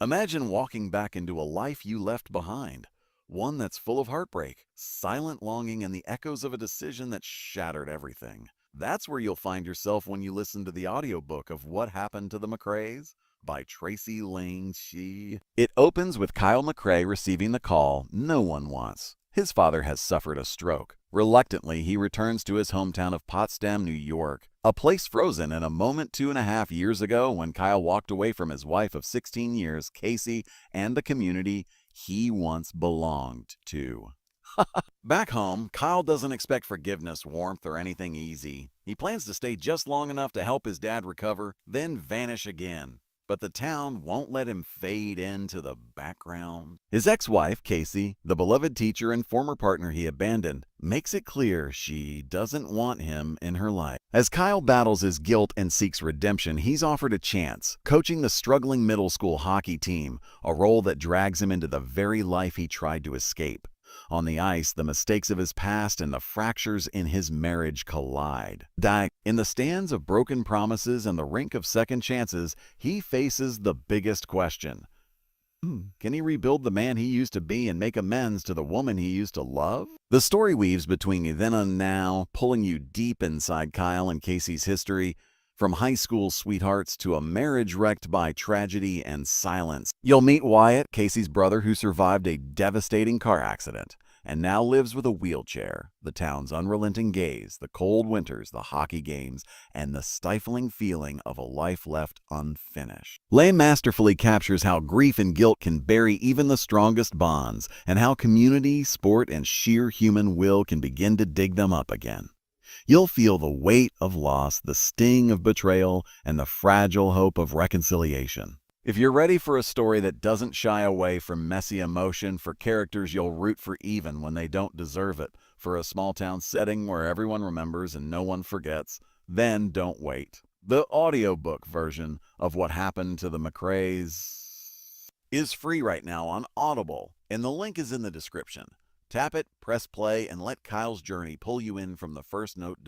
Imagine walking back into a life you left behind, one that's full of heartbreak, silent longing, and the echoes of a decision that shattered everything. That's where you'll find yourself when you listen to the audiobook of What Happened to the McCrays by Tracey Lange. It opens with Kyle McCray receiving the call no one wants. His father has suffered a stroke. Reluctantly, he returns to his hometown of Potsdam, New York, a place frozen in a moment 2.5 years ago when Kyle walked away from his wife of 16 years, Casey, and the community he once belonged to. Back home, Kyle doesn't expect forgiveness, warmth, or anything easy. He plans to stay just long enough to help his dad recover, then vanish again. But the town won't let him fade into the background. His ex-wife, Casey, the beloved teacher and former partner he abandoned, makes it clear she doesn't want him in her life. As Kyle battles his guilt and seeks redemption, he's offered a chance, coaching the struggling middle school hockey team, a role that drags him into the very life he tried to escape. On the ice, the mistakes of his past and the fractures in his marriage collide. In the stands of broken promises and the rink of second chances, he faces the biggest question. Can he rebuild the man he used to be and make amends to the woman he used to love? The story weaves between then and now, pulling you deep inside Kyle and Casey's history, from high school sweethearts to a marriage wrecked by tragedy and silence. You'll meet Wyatt, Casey's brother, who survived a devastating car accident and now lives with a wheelchair. The town's unrelenting gaze, the cold winters, the hockey games, and the stifling feeling of a life left unfinished. Lange masterfully captures how grief and guilt can bury even the strongest bonds, and how community, sport, and sheer human will can begin to dig them up again. You'll feel the weight of loss, the sting of betrayal, and the fragile hope of reconciliation. If you're ready for a story that doesn't shy away from messy emotion, for characters you'll root for even when they don't deserve it, for a small-town setting where everyone remembers and no one forgets, then don't wait. The audiobook version of What Happened to the McCrays is free right now on Audible, and the link is in the description. Tap it, press play, and let Kyle's journey pull you in from the first note.